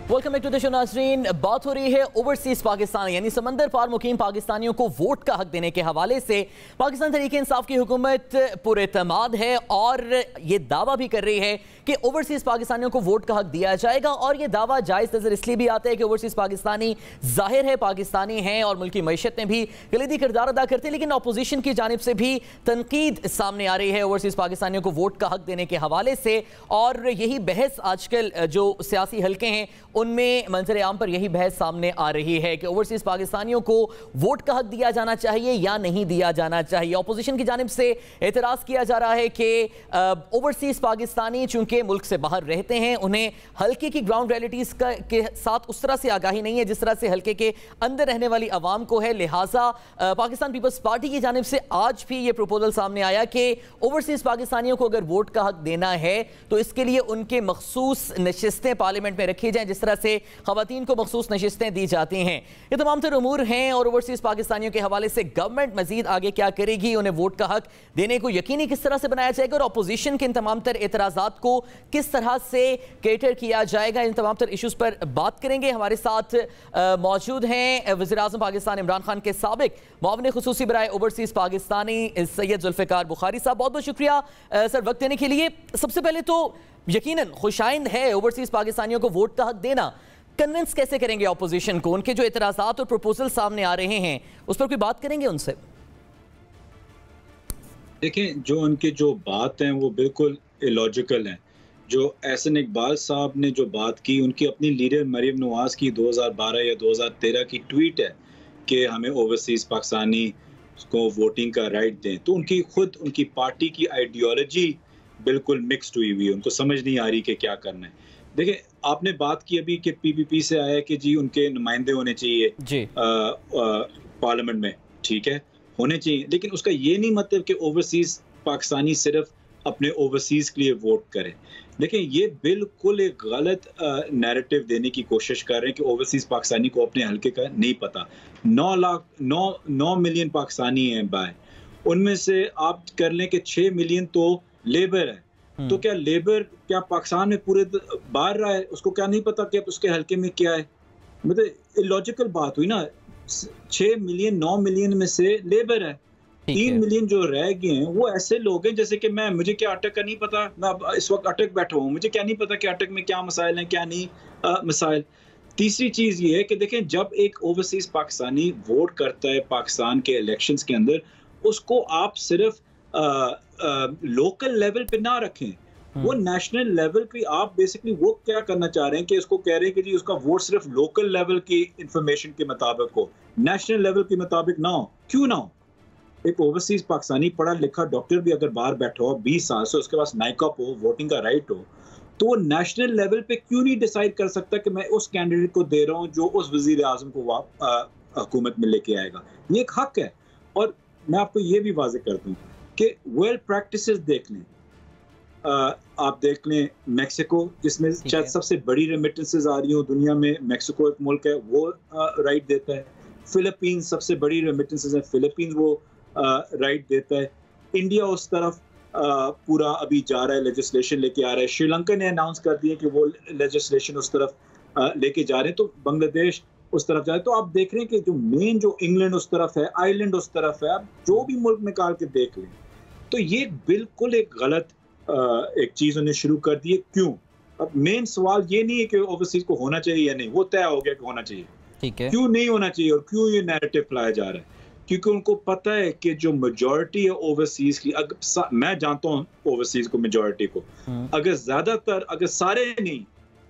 Welcome back to the show नाज़रीन। बात हो रही है ओवरसीज पाकिस्तान यानी समंदर पार मुकीम पाकिस्तानियों को वोट का हक देने के हवाले से। पाकिस्तान तहरीक इंसाफ की हुकूमत पुरएतमाद है और ये दावा भी कर रही है कि ओवरसीज पाकिस्तानियों को वोट का हक दिया जाएगा। और ये दावा जायज़ नज़र इसलिए भी आता है कि ओवरसीज पाकिस्तानी जाहिर है पाकिस्तानी हैं और मुल्की मईशत में भी कलीदी किरदार अदा करते हैं, लेकिन अपोजिशन की जानिब से भी तनकीद सामने आ रही है ओवरसीज पाकिस्तानियों को वोट का हक देने के हवाले से। और यही बहस आजकल जो सियासी हल्के हैं उनमें मंजर आम पर यही बहस सामने आ रही है कि ओवरसीज पाकिस्तानियों को वोट का हक दिया जाना चाहिए या नहीं दिया जाना चाहिए। अपोजिशन की जानिब से एतराज़ किया जा रहा है कि ओवरसीज पाकिस्तानी चूंकि मुल्क से बाहर रहते हैं, उन्हें हल्के की ग्राउंड रियलिटीज़ के साथ उस तरह से आगाही नहीं है जिस तरह से हल्के के अंदर रहने वाली आवाम को है। लिहाजा पाकिस्तान पीपल्स पार्टी की जानिब से आज भी ये प्रपोजल सामने आया कि ओवरसीज पाकिस्तानियों को अगर वोट का हक देना है तो इसके लिए उनके मखसूस नशिस्तें पार्लियामेंट में रखी जाएं जिस तरह से खवातीन को मखसूस नशिस्तें दी जाती हैं। ये तमाम तर उमूर हैं और ओवरसीज पाकिस्तानियों के हवाले से गवर्नमेंट मजीद आगे क्या करेगी, उन्हें वोट का हक देने को यकीनी किस तरह से बनाया जाएगा और अपोजिशन के इन तमाम तर एतराज़ात को किस तरह से केटर किया जाएगा, इन तमाम तर इशूज़ पर बात करेंगे। हमारे साथ मौजूद हैं वज़ीर-ए-आज़म पाकिस्तान इमरान खान के साबिक मुआविन खुसूसी बराए ओवरसीज पाकिस्तानी सैयद जुल्फ़िकार बुखारी साहब, बहुत बहुत शुक्रिया सर वक्त देने के लिए। सबसे पहले तो यकीनन खुशाइंद है ओवरसीज पाकिस्तानियों को वोट का हक देना, कन्विंस कैसे करेंगे अपोजिशन को? उनके जो एतराज़ात और प्रपोजल सामने आ रहे हैं उस पर कोई बात करेंगे उनसे? देखें, जो उनकी जो बात हैं वो बिल्कुल इलॉजिकल हैं। जो एहसन इकबाल साहब ने जो बात की, उनकी अपनी लीडर मरीम नवाज़ की 2012 या 2013 की ट्वीट है कि हमें ओवरसीज पाकिस्तानी को वोटिंग का राइट दें, तो उनकी खुद उनकी पार्टी की आइडियोलॉजी बिल्कुल मिक्स्ड हुई हुई है, उनको समझ नहीं आ रही कि क्या करना है। देखिए, आपने बात की अभी कि पीपीपी से आया कि जी उनके नुमाइंदे होने चाहिए पार्लियामेंट में, ठीक है, होने चाहिए, लेकिन उसका ये नहीं मतलब कि ओवरसीज पाकिस्तानी सिर्फ अपने ओवरसीज के लिए वोट करें। देखिए, ये बिल्कुल एक गलत नैरेटिव देने की कोशिश कर रहे हैं कि ओवरसीज पाकिस्तानी को अपने हल्के का नहीं पता। 9 मिलियन पाकिस्तानी हैं बाय, उनमें से आप कर लें कि 6 मिलियन तो लेबर है, तो क्या लेबर क्या पाकिस्तान में पूरे बाहर रहा है, उसको क्या नहीं पता कि उसके हल्के में क्या है? मतलब इलॉजिकल बात हुई ना। 6 मिलियन 9 मिलियन में से लेबर है, 3 मिलियन जो रह गए हैं वो ऐसे लोग हैं जैसे कि मुझे क्या अटक का नहीं पता, मैं इस वक्त अटक बैठा हूँ, मुझे क्या नहीं पता कि अटक में क्या मसाइल हैं क्या नहीं मसाइल। तीसरी चीज़ ये है कि देखें, जब एक ओवरसीज पाकिस्तानी वोट करता है पाकिस्तान के इलेक्शंस के अंदर, उसको आप सिर्फ लोकल लेवल पे ना रखें, वो नेशनल लेवल पे आप बेसिकली वो क्या करना चाह रहे हैं कि उसको कह रहे हैं कि जी उसका वोट सिर्फ लोकल लेवल की इंफॉर्मेशन के मुताबिक हो, नेशनल लेवल के मुताबिक ना हो। क्यों ना हो? एक ओवरसीज पाकिस्तानी पढ़ा लिखा डॉक्टर भी अगर बाहर बैठा हो 20 साल से, उसके पास नाइकअप हो, वोटिंग का राइट हो, तो वो नेशनल लेवल पे क्यों नहीं डिसाइड कर सकता कि मैं उस कैंडिडेट को दे रहा हूँ जो उस वजीर आजम को हुकूमत में लेके आएगा? ये एक हक है। और मैं आपको ये भी वाज़ेह कर दूँ कि वर्ल्ड प्रैक्टिसेस देख लें, आप देख लें मैक्सिको, जिसमें शायद सबसे बड़ी रेमिटेंसेस आ रही हो दुनिया में, मैक्सिको एक मुल्क है, वो राइट देता है। फिलीपींस सबसे बड़ी रेमिटेंसेस है, फिलीपींस वो राइट देता है। इंडिया उस तरफ पूरा अभी जा रहा है, लेजिस्लेशन लेके आ रहा है। श्रीलंका ने अनाउंस कर दिया कि वो लेजिस्लेशन उस तरफ लेके जा रहे हैं, तो बांग्लादेश उस तरफ जा रहे हैं। तो आप देख रहे हैं कि जो मेन जो इंग्लैंड उस तरफ है, आयरलैंड उस तरफ है, आप जो भी मुल्क निकाल के देख लें, तो ये बिल्कुल एक गलत एक चीज उन्हें शुरू कर दी है। क्यों? अब मेन सवाल ये नहीं है कि ओवरसीज को होना चाहिए या नहीं, वो तय हो गया कि होना चाहिए। ठीक है, क्यों नहीं होना चाहिए और क्यों ये नैरेटिव फैलाया जा रहा है? क्योंकि उनको पता है कि जो मेजॉरिटी है ओवरसीज की, मैं जानता हूँ ओवरसीज को, मेजॉरिटी को, अगर ज्यादातर, अगर सारे नहीं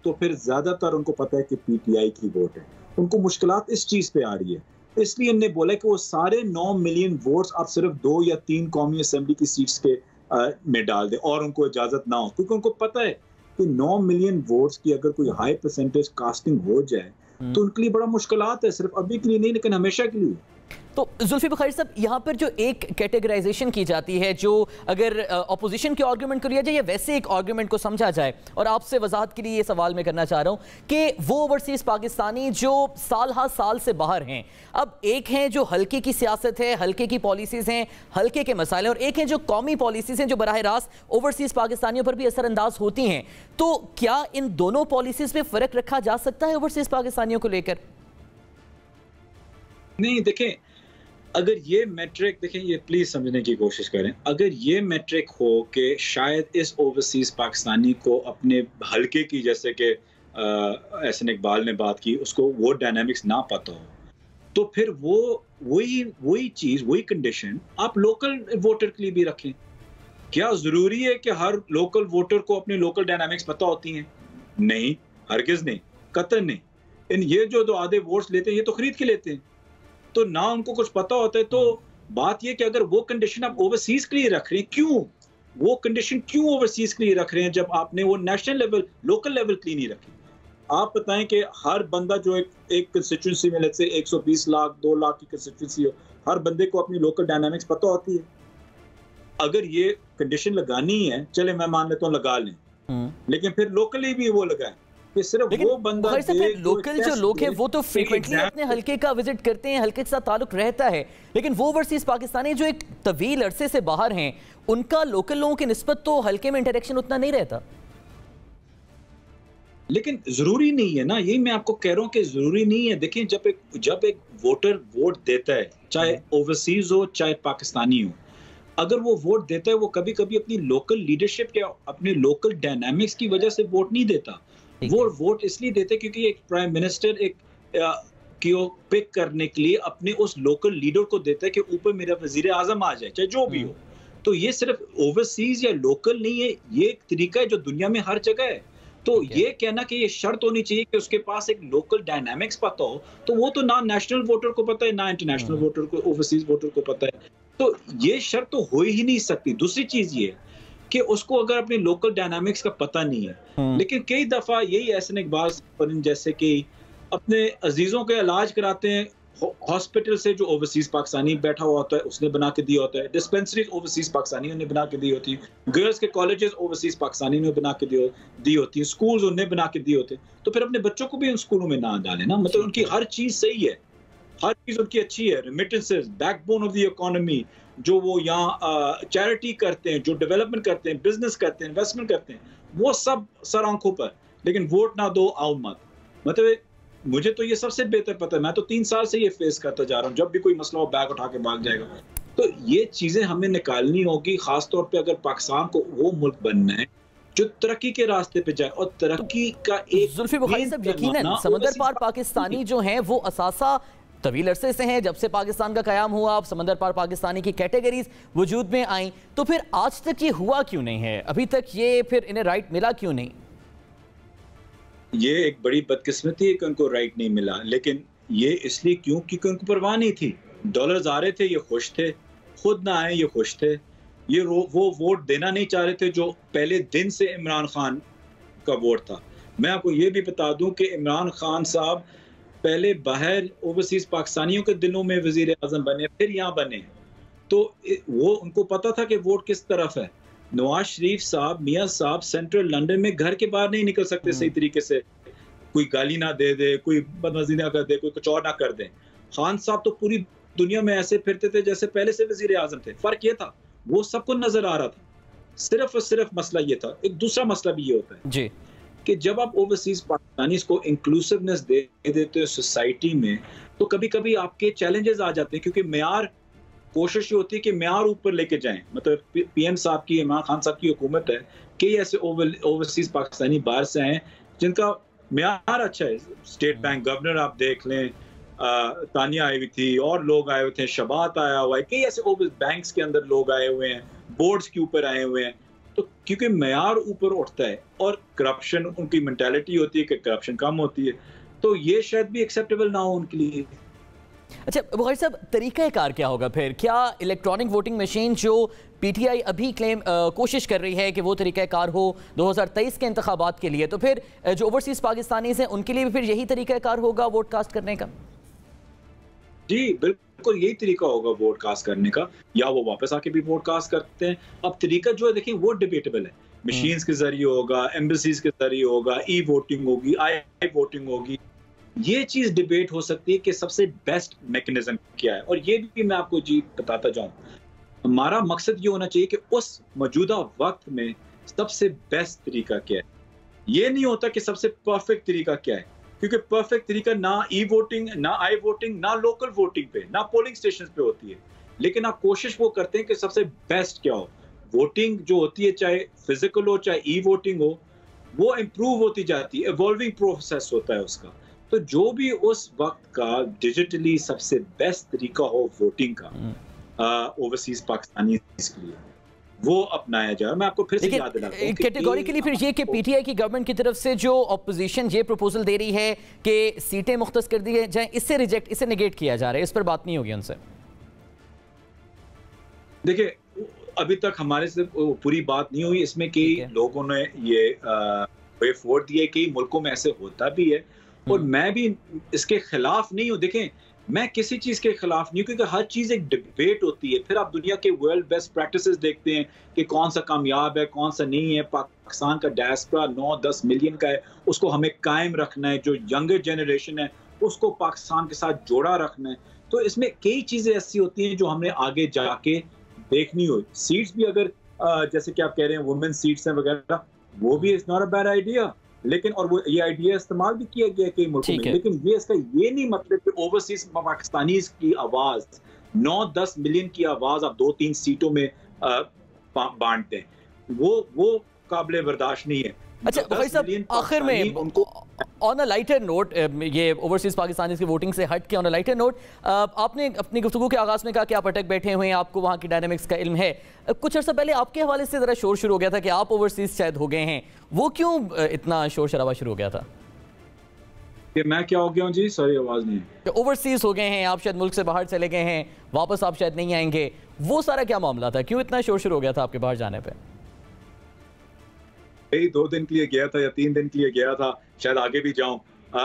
तो फिर ज्यादातर उनको पता है कि पीटीआई की वोट है। उनको मुश्किलात इस चीज पे आ रही है, इसलिए इन्होंने बोला कि वो सारे 9 मिलियन वोट्स आप सिर्फ 2 या 3 कौमी असेंबली की सीट्स के में डाल दें और उनको इजाजत ना हो, क्योंकि उनको पता है कि 9 मिलियन वोट्स की अगर कोई हाई परसेंटेज कास्टिंग हो जाए तो उनके लिए बड़ा मुश्किलात है, सिर्फ अभी के लिए नहीं लेकिन हमेशा के लिए। तो जुल्फी बुखारी साहब, यहाँ पर जो एक कैटेगराइजेशन की जाती है, जो अगर अपोजिशन के आर्गूमेंट को लिया जाए या वैसे एक आर्गूमेंट को समझा जाए, और आपसे वजाहत के लिए ये सवाल मैं करना चाह रहा हूँ कि वो ओवरसीज पाकिस्तानी जो साल हर साल से बाहर हैं, अब एक हैं जो हल्के की सियासत है, हल्के की पॉलिसीज़ हैं, हल्के के मसाइल, और एक हैं जो कौमी पॉलिसीज़ हैं जो बराह रास्त ओवरसीज पाकिस्तानियों पर भी असरअंदाज होती हैं। तो क्या इन दोनों पॉलिसीज़ में फ़र्क रखा जा सकता है ओवरसीज पाकिस्तानियों को लेकर? नहीं, देखें, अगर ये मैट्रिक, देखें, ये प्लीज समझने की कोशिश करें, अगर ये मैट्रिक हो कि शायद इस ओवरसीज पाकिस्तानी को अपने हल्के की, जैसे कि एहसन इकबाल ने बात की, उसको वो डायनामिक्स ना पता हो, तो फिर वो वही चीज, वही कंडीशन आप लोकल वोटर के लिए भी रखें। क्या जरूरी है कि हर लोकल वोटर को अपनी लोकल डायनामिक्स पता होती हैं? नहीं, हरगिज नहीं, कतई नहीं। इन ये जो आधे वोट्स लेते हैं, ये तो खरीद के लेते हैं, तो ना उनको कुछ पता होता है। तो बात ये कि अगर वो कंडीशन आप ओवरसीज के लिए रख रहे हैं, क्यों वो कंडीशन क्यों ओवरसीज के लिए रख रहे हैं जब आपने वो नेशनल लेवल, लोकल लेवल के लिए नहीं रखी? आप बताएं कि हर बंदा जो एक कंस्टिट्यूंसी में, लेट्स से 120 लाख 2 लाख की कंस्टिट्यूंसी हो, हर बंदे को अपनी लोकल डायनामिक्स पता होती है। अगर ये कंडीशन लगानी है, चले मैं मान लेता हूँ लगा लें, लेकिन फिर लोकली भी वो लगाएं। सिर्फ वो बंदा लोकल जो लोग हैं वो तो फ्रीक्वेंटली अपने हल्के का विजिट करते हैं, हल्के के साथ ताल्लुक रहता है, लेकिन वो ओवरसीज पाकिस्तानी जो एक तवील अरसे से बाहर हैं, उनका लोकल लोगों की निस्बत तो हल्के में इंटरेक्शन उतना नहीं रहता। लेकिन जरूरी नहीं है ना, यही मैं आपको कह रहा हूं कि जरूरी नहीं है। देखिए, जब एक वोटर वोट देता है, चाहे ओवरसीज हो चाहे पाकिस्तानी हो, अगर वो वोट देता है, वो कभी कभी अपनी लोकल लीडरशिप या अपने लोकल डायनामिक्स की वजह से वोट नहीं देता। वो वोट इसलिए देते क्योंकि एक प्राइम मिनिस्टर को पिक करने के लिए अपने उस लोकल लीडर को देता है कि ऊपर मेरा वजीर आजम आ जाए, चाहे जो भी हो। तो ये सिर्फ ओवरसीज या लोकल नहीं है, ये एक तरीका है जो दुनिया में हर जगह है। तो ये कहना कि ये शर्त होनी चाहिए कि उसके पास एक लोकल डायनामिक्स पता हो, तो वो तो ना नेशनल वोटर को पता है, ना इंटरनेशनल वोटर को, ओवरसीज वोटर को पता है। तो ये शर्त तो हो ही नहीं सकती। दूसरी चीज ये कि उसको अगर अपने लोकल डायनामिक्स का पता नहीं है, लेकिन कई दफा यही एहसन इकबाल जैसे कि अपने अजीजों के इलाज कराते हैं, हॉस्पिटल से जो ओवरसीज पाकिस्तानी बैठा हुआ होता है उसने बना के दिया होता है, डिस्पेंसरीज ओवरसीज पाकिस्तानियों ने बना के दी होती है, गर्ल्स के कॉलेजेस ओवरसीज पाकिस्तानी ने बना के दी होती है, स्कूल्स उन्हें बना के दिए होते हैं। तो फिर अपने बच्चों को भी उन स्कूलों में ना डालें ना, मतलब उनकी हर चीज सही है, हर चीज उनकी अच्छी है। Remittances, backbone of the economy, जो वो यहाँ चैरिटी करते हैं, जो डेवलपमेंट करते हैं, बिजनेस करते हैं, इन्वेस्टमेंट करते हैं, वो सब सर आंखों पर। लेकिन वोट ना दो, आओ मत। मतलब मुझे तो ये सबसे बेहतर पता है, मैं तो 3 साल से ये फेस करता जा रहा हूँ, जब भी कोई मसला हो बैग उठा के भाग जाएगा। तो ये चीजें हमें निकालनी होगी, खासतौर पे अगर पाकिस्तान को वो मुल्क बनना है जो तरक्की के रास्ते पे जाए। और तरक्की का एक जुल्फी बुखारी साहब, यकीनन समंदर पार पाकिस्तानी जो हैं वो असासा तवील अरसे से हैं, जब से पाकिस्तान का कयाम हुआ, अब समंदर पार पाकिस्तानी की कैटेगरीज वजूद में आई, तो फिर आज तक ये हुआ क्यों नहीं है? अभी तक ये फिर इन्हें राइट मिला क्यों नहीं? ये एक बड़ी बदकिस्मती है कि उनको राइट नहीं मिला, लेकिन ये इसलिए क्यों, क्योंकि उनको परवाह नहीं थी। डॉलर्स आ रहे थे, ये खुश थे, खुद ना आए ये खुश थे, ये वो वोट देना नहीं चाह रहे थे जो पहले दिन से इमरान खान का वोट था। मैं आपको ये भी बता दूं कि इमरान खान साहब पहले बाहर ओवरसीज पाकिस्तानियों के दिलों में वजीर आजम बने, फिर यहाँ बने, तो वो उनको पता था कि वोट किस तरफ है। नवाज शरीफ साहब, मियां साहब सेंट्रल लंदन में घर के बाहर नहीं निकल सकते सही तरीके से, कोई गाली ना दे दे, कोई बदनज़री ना कर दे, कोई कुछ और ना कर दे। खान साहब तो पूरी दुनिया में ऐसे फिरते थे जैसे पहले से वजीर आजम थे। फर्क ये था, वो सबको नजर आ रहा था, सिर्फ और सिर्फ मसला ये था। एक दूसरा मसला भी ये होता है जी कि जब आप ओवरसीज पाकिस्तानीज को इंक्लूसिवनेस दे देते हो सोसाइटी में, तो कभी कभी आपके चैलेंजेस आ जाते हैं, क्योंकि मेयार, कोशिश ये होती है कि मेयार ऊपर लेके जाएं। मतलब पीएम साहब की, इमरान खान साहब की हुकूमत है, कई ऐसे ओवरसीज पाकिस्तानी बाहर से आए जिनका मेयार अच्छा है। स्टेट बैंक गवर्नर आप देख लें, तानिया आई हुई थी, और लोग आए हुए थे, शबात आया हुआ है, कई ऐसे ओवर बैंक्स के अंदर लोग आए हुए हैं, बोर्ड्स के ऊपर आए हुए हैं। तो क्योंकि मेयार ऊपर उठता है और करप्शन, उनकी मेंटालिटी होती है कि करप्शन कम होती है, तो ये शायद भी एक्सेप्टेबल ना हो उनके लिए। अच्छा बुखारी साहब, तरीका कार क्या होगा फिर? क्या इलेक्ट्रॉनिक वोटिंग मशीन जो पीटीआई अभी कोशिश कर रही है कि वो तरीका कार हो 2023 के इंतखाबात के लिए, तो फिर जो ओवरसीज पाकिस्तानीज हैं उनके लिए भी फिर यही तरीका कार होगा वोट कास्ट करने का? जी, बिल्कुल यही तरीका होगा वोट कास्ट करने का, या वो वापस आके भी वोट कास्ट करते हैं। अब तरीका जो है देखिए वो डिबेटेबल है। मशीन्स के ज़रिए होगा, एम्बेसीज़ के ज़रिए होगा, ई-वोटिंग होगी, आई वोटिंग होगी। ये चीज़ डिबेट हो सकती है कि सबसे बेस्ट मैकेनिज़्म क्या है, और ये भी मैं आपको जी बताता जाऊँ। हमारा मकसद ये होना चाहिए कि उस मौजूदा वक़्त में सबसे बेस्ट तरीका क्या है। ये नहीं होता कि सबसे परफेक्ट तरीका क्या है, क्योंकि परफेक्ट तरीका ना ई-वोटिंग, ना आई वोटिंग, ना लोकल वोटिंग पे, ना पोलिंग स्टेशंस पे होती है। लेकिन आप कोशिश वो करते हैं कि सबसे बेस्ट क्या हो। वोटिंग जो होती है, चाहे फिजिकल हो, चाहे ई-वोटिंग हो, वो इम्प्रूव होती जाती है, इवॉल्विंग प्रोसेस होता है उसका। तो जो भी उस वक्त का डिजिटली सबसे बेस्ट तरीका हो वोटिंग का ओवरसीज पाकिस्तानी के लिए, वो अपनाया जाए। मैं आपको फिर से याद दिलाता हूं कैटेगोरिकली फिर ये कि पीटीआई की गवर्नमेंट की तरफ से जो ऑपोजिशन ये प्रपोजल दे रही है कि सीटें मुख्तस कर दी जाएं, इससे रिजेक्ट, इससे नेगेट किया जा रहा है, इस पर बात नहीं होगी उनसे। देखिए अभी तक हमारे से पूरी बात नहीं हुई इसमें कि लोगों ने ये वे वोट दिए, कई मुल्कों में ऐसे होता भी है, और मैं भी इसके खिलाफ नहीं हूँ। देखें, मैं किसी चीज के खिलाफ नहीं हूँ, क्योंकि हर चीज एक डिबेट होती है। फिर आप दुनिया के वर्ल्ड बेस्ट प्रैक्टिसेस देखते हैं कि कौन सा कामयाब है, कौन सा नहीं है। पाकिस्तान का डायस्पोरा 9-10 मिलियन का है, उसको हमें कायम रखना है। जो यंगर जनरेशन है उसको पाकिस्तान के साथ जोड़ा रखना है। तो इसमें कई चीजें ऐसी होती हैं जो हमने आगे जाके देखनी हो। सीट्स भी अगर जैसे कि आप कह रहे हैं वुमेन सीट्स हैं वगैरह, वो भी it's not a bad idea, लेकिन और वो ये आइडिया इस्तेमाल भी किया गया कई मुल्कों में। लेकिन ये इसका ये नहीं मतलब कि ओवरसीज पाकिस्तानीज की आवाज, 9-10 मिलियन की आवाज आप 2-3 सीटों में बांटते हैं, वो काबिल बर्दाश्त नहीं है। अच्छा भाई साहब, आखिर में उनको ऑन अ लाइटर नोट, ये ओवरसीज पाकिस्तानी की वोटिंग से हट के ऑन अ लाइटर नोट, आपने अपनी गुफ्तगू के आगाज़ में कहा कि आप अटक बैठे हुए हैं, आपको वहाँ की डायनामिक्स का इल्म है। कुछ अर्सा पहले आपके हवाले से ज़रा शोर शुरू हो गया था कि आप ओवरसीज शायद हो गए हैं, वो क्यों इतना शोर शराबा शुरू हो गया था? कि मैं क्या हो गया हूँ जी? सॉरी, आवाज़ नहीं। ओवरसीज हो गए हैं आप, शायद मुल्क से बाहर चले गए हैं, वापस आप शायद नहीं आएंगे, वो सारा क्या मामला था? क्यों इतना शोर शुरू हो गया था आपके बाहर जाने पर? 2 दिन के लिए गया था या 3 दिन के लिए गया था, शायद आगे भी जाऊं।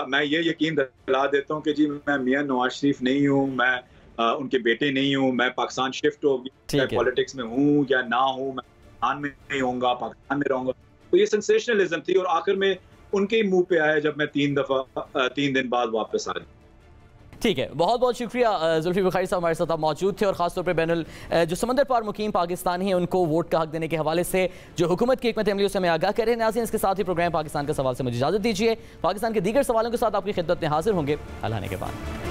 मैं ये यकीन दिला देता हूं कि जी मैं मियां नवाज शरीफ नहीं हूं, मैं उनके बेटे नहीं हूं। मैं पाकिस्तान शिफ्ट हो गया, पॉलिटिक्स में हूं या ना हूं, मैं पाकिस्तान में नहीं होऊंगा, पाकिस्तान में रहूंगा। तो ये सेंसेशनलिज्म थी, और आखिर में उनके ही मुंह पे आया जब मैं 3 दिन बाद वापस आ गया। ठीक है, बहुत बहुत शुक्रिया। जुल्फी बुखारी साहब हमारे साथ मौजूद थे, और खासतौर पर बैनुल जो समंदर पार मुकीम पाकिस्तानी हैं उनको वोट का हक देने के हवाले से जो हुकूमत की हिकमत अमली से हमें आगाह करें। नाज़रीन, इसके साथ ही प्रोग्राम पाकिस्तान का सवाल से मुझे इजाज़त दीजिए। पाकिस्तान के दीगर सवालों के साथ आपकी खिदमत में हाजिर होंगे हलाने के बाद।